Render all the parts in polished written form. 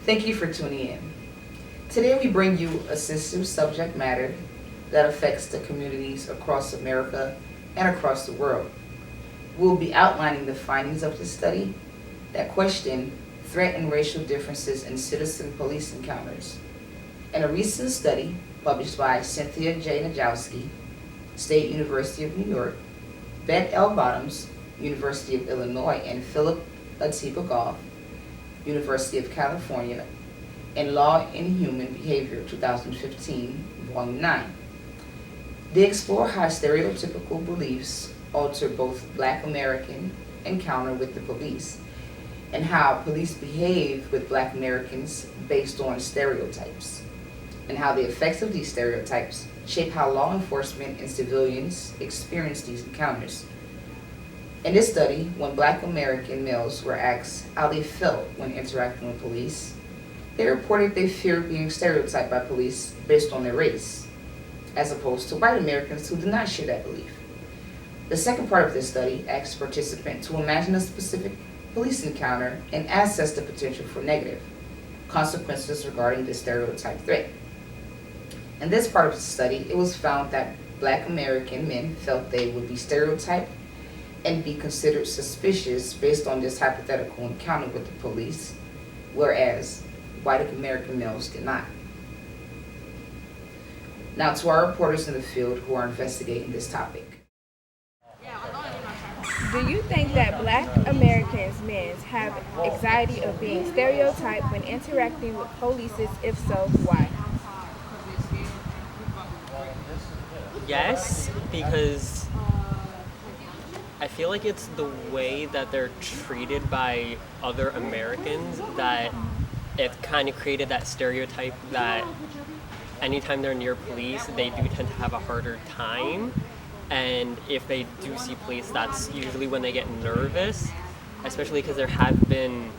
Thank you for tuning in. Today we bring you a sensitive subject matter that affects the communities across America and across the world. We'll be outlining the findings of this study that question threat and racial differences in citizen police encounters. In a recent study published by Cynthia J. Najowski, State University of New York, Beth L. Bottoms, University of Illinois, and Philip Atiba Goff, University of California, and Law and Human Behavior 2015, Volume 9. They explore how stereotypical beliefs alter both Black American encounter with the police and how police behave with Black Americans based on stereotypes, and how the effects of these stereotypes shape how law enforcement and civilians experience these encounters. In this study, when Black American males were asked how they felt when interacting with police, they reported they feared being stereotyped by police based on their race, as opposed to white Americans who did not share that belief. The second part of this study asked participants to imagine a specific police encounter and assess the potential for negative consequences regarding the stereotype threat. In this part of the study, it was found that Black American men felt they would be stereotyped and be considered suspicious based on this hypothetical encounter with the police, whereas white American males did not. Now to our reporters in the field who are investigating this topic. Do you think that Black Americans men have anxiety of being stereotyped when interacting with police? If so, why? Yes, because I feel like it's the way that they're treated by other Americans that it kind of created that stereotype that anytime they're near police, they do tend to have a harder time. And if they do see police, that's usually when they get nervous, especially because there have been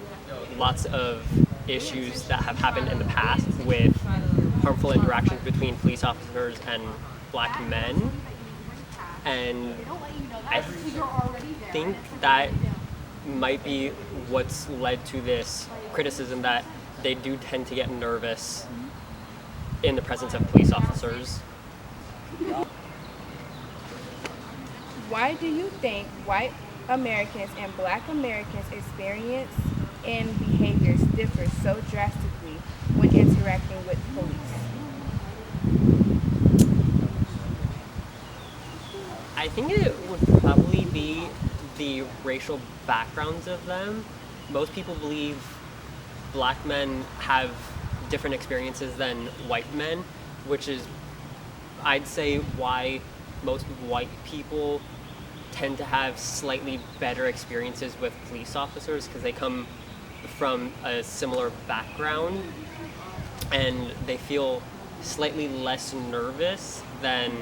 lots of issues that have happened in the past with harmful interactions between police officers and Black men. And I think that might be what's led to this criticism that they do tend to get nervous in the presence of police officers. Why do you think white Americans and Black Americans' experience and behaviors differ so drastically when interacting with police? I think it would probably be the racial backgrounds of them. Most people believe Black men have different experiences than white men, which is, I'd say, why most white people tend to have slightly better experiences with police officers, because they come from a similar background and they feel slightly less nervous than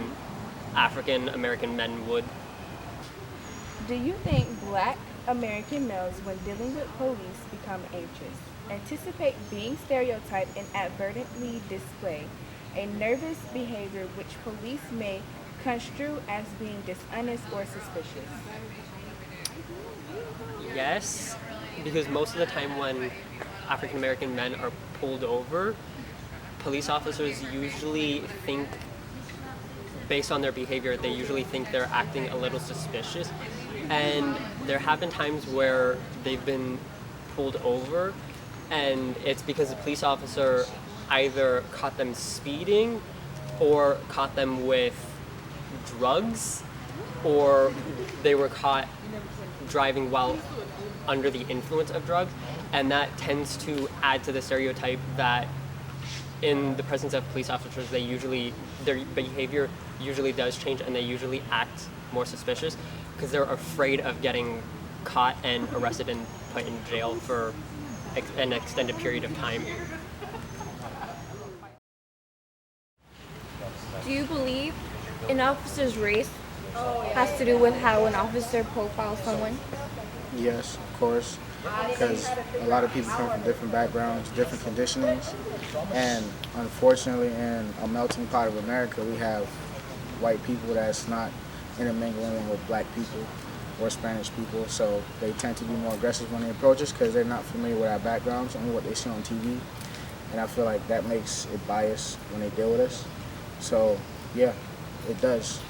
African American men would. Do you think Black American males, when dealing with police, become anxious, anticipate being stereotyped, and advertently display a nervous behavior which police may construe as being dishonest or suspicious? Yes, because most of the time when African American men are pulled over, police officers usually think, based on their behavior, they usually think they're acting a little suspicious. And there have been times where they've been pulled over and it's because the police officer either caught them speeding or caught them with drugs, or they were caught driving while under the influence of drugs, and that tends to add to the stereotype that in the presence of police officers, their behavior usually does change and they usually act more suspicious because they're afraid of getting caught and arrested and put in jail for an extended period of time. Do you believe an officer's race has to do with how an officer profiles someone? Yes, of course, because a lot of people come from different backgrounds, different conditionings, and unfortunately in a melting pot of America, we have white people that's not intermingling with Black people. or Spanish people, so they tend to be more aggressive when they approach us because they're not familiar with our backgrounds, only what they see on TV. And I feel like that makes it biased when they deal with us. So, yeah, it does.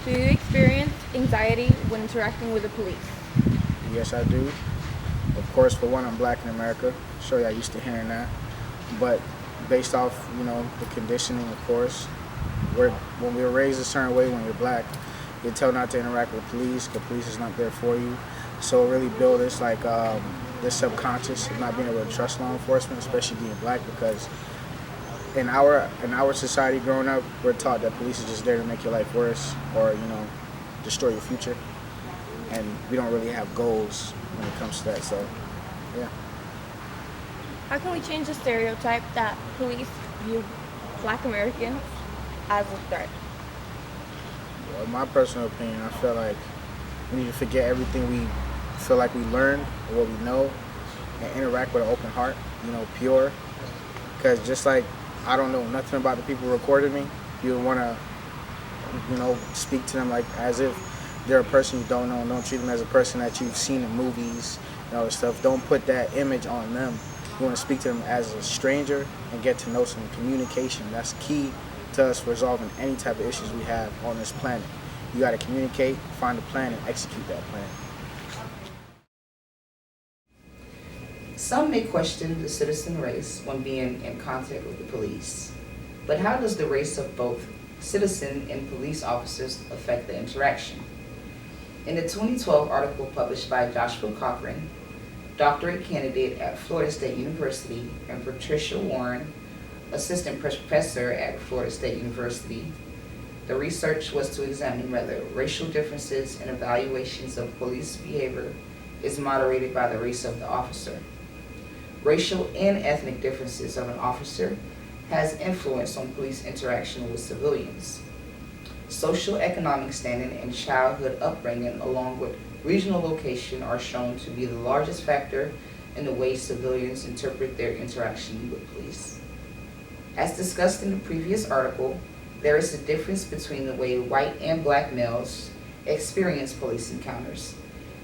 Do you experience anxiety when interacting with the police? Yes, I do. Of course, for one, I'm black in America. Sure, y'all used to hearing that. But based off, the conditioning, of course, when we were raised a certain way when you're black, you're told not to interact with police because police is not there for you. So it really built this, this subconscious of not being able to trust law enforcement, especially being black, because in our society growing up, we're taught that police is just there to make your life worse or, destroy your future. And we don't really have goals when it comes to that, so, yeah. How can we change the stereotype that police view Black Americans as a threat? Well, in my personal opinion, I feel like we need to forget everything we feel like we learned or what we know and interact with an open heart, pure. Because just like I don't know nothing about the people recording me, you want to, speak to them like as if they're a person you don't know, and don't treat them as a person that you've seen in movies and all this stuff. Don't put that image on them. You want to speak to them as a stranger and get to know some communication. That's key to us resolving any type of issues we have on this planet. You got to communicate, find a plan, and execute that plan. Some may question the citizen race when being in contact with the police. But how does the race of both citizen and police officers affect the interaction? In the 2012 article published by Joshua Cochran, doctorate candidate at Florida State University, and Patricia Warren, assistant professor at Florida State University, the research was to examine whether racial differences in evaluations of police behavior is moderated by the race of the officer. Racial and ethnic differences of an officer has influence on police interaction with civilians. Social economic standing and childhood upbringing, along with regional location, are shown to be the largest factor in the way civilians interpret their interaction with police. As discussed in the previous article, there is a difference between the way white and black males experience police encounters.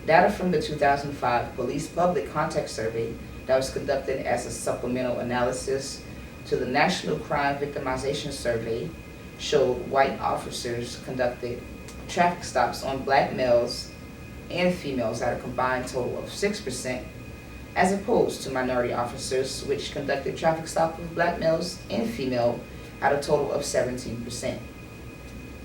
Data from the 2005 Police Public Contact Survey that was conducted as a supplemental analysis to the National Crime Victimization Survey showed white officers conducted traffic stops on black males and females at a combined total of 6%, as opposed to minority officers, which conducted traffic stops with black males and female at a total of 17%.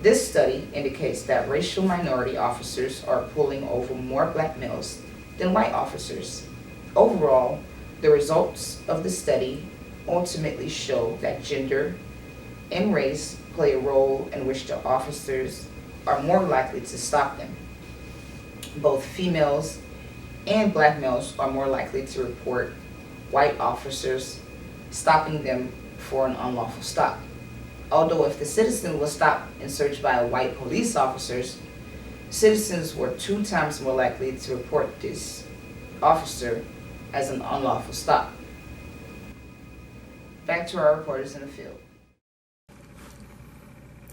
This study indicates that racial minority officers are pulling over more black males than white officers. Overall, the results of the study ultimately show that gender and race play a role in which the officers are more likely to stop them. Both females and black males are more likely to report white officers stopping them for an unlawful stop. Although if the citizen was stopped and searched by a white police officers, citizens were 2 times more likely to report this officer as an unlawful stop. Back to our reporters in the field.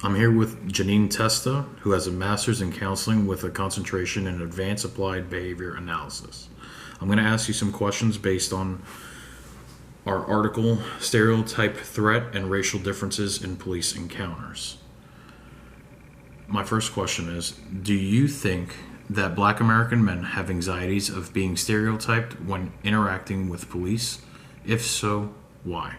I'm here with Janine Testa, who has a master's in counseling with a concentration in advanced applied behavior analysis. I'm going to ask you some questions based on our article, Stereotype, Threat, and Racial Differences in Police Encounters. My first question is, do you think that Black American men have anxieties of being stereotyped when interacting with police? If so, why?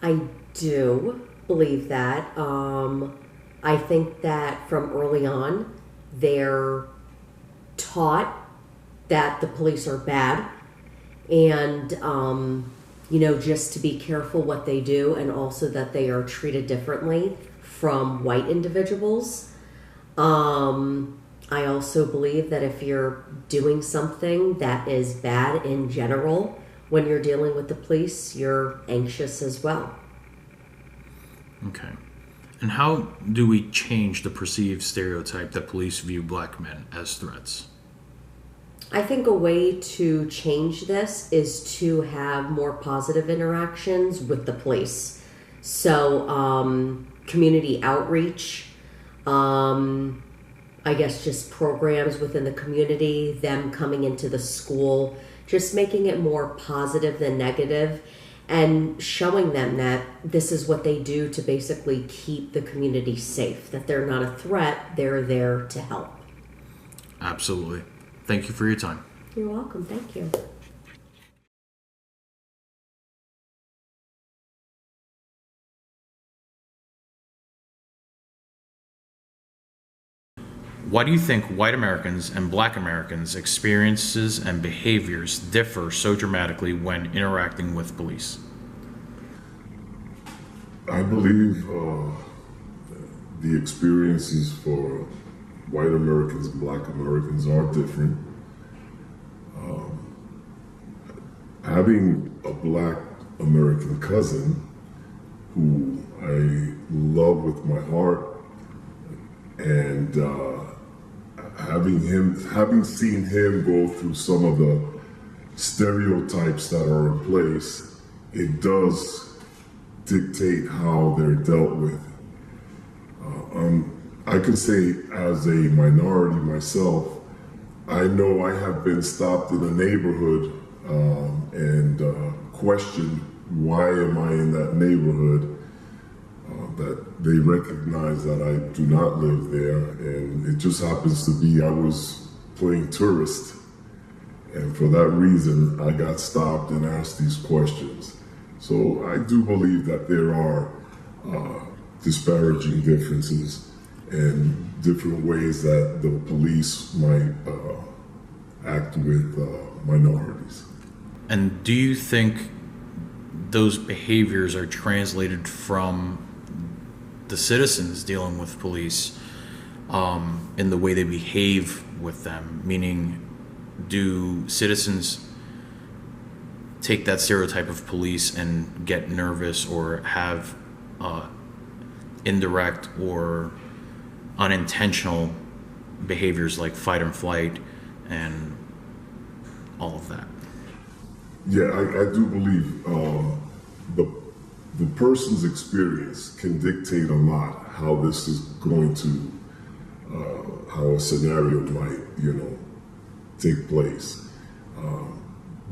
I do believe that. I think that from early on, they're taught that the police are bad and, just to be careful what they do, and also that they are treated differently from white individuals. I also believe that if you're doing something that is bad in general, when you're dealing with the police, you're anxious as well. Okay. And how do we change the perceived stereotype that police view black men as threats? I think a way to change this is to have more positive interactions with the police. So, community outreach, I guess, just programs within the community, them coming into the school, just making it more positive than negative, and showing them that this is what they do to basically keep the community safe, that they're not a threat, they're there to help. Absolutely. Thank you for your time. You're welcome. Thank you. Why do you think white Americans and black Americans' experiences and behaviors differ so dramatically when interacting with police? I believe the experiences for white Americans and black Americans are different. Having a black American cousin who I love with my heart, and having seen him go through some of the stereotypes that are in place, it does dictate how they're dealt with. I can say, as a minority myself, I know I have been stopped in a neighborhood and questioned, why am I in that neighborhood? That they recognize that I do not live there, and it just happens to be I was playing tourist, and for that reason I got stopped and asked these questions. So I do believe that there are disparaging differences and different ways that the police might act with minorities. And do you think those behaviors are translated from the citizens dealing with police in the way they behave with them? Meaning, do citizens take that stereotype of police and get nervous or have indirect or unintentional behaviors like fight and flight and all of that? Yeah, I do believe the person's experience can dictate a lot how this is going to, how a scenario might, take place.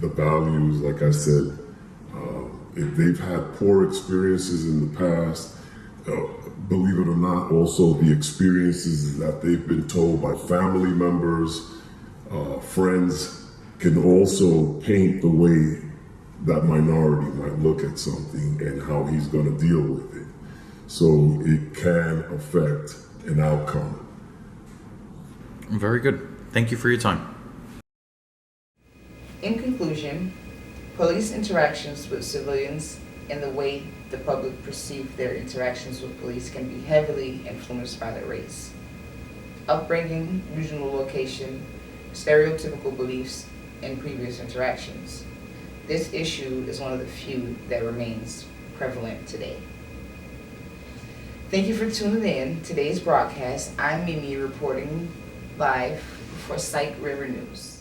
The values, like I said, if they've had poor experiences in the past, believe it or not, also the experiences that they've been told by family members, friends, can also paint the way that minority might look at something and how he's going to deal with it. So it can affect an outcome. Very good. Thank you for your time. In conclusion, police interactions with civilians and the way the public perceive their interactions with police can be heavily influenced by their race, upbringing, regional location, stereotypical beliefs, and previous interactions. This issue is one of the few that remains prevalent today. Thank you for tuning in today's broadcast. I'm Mimi reporting live for Psych River News.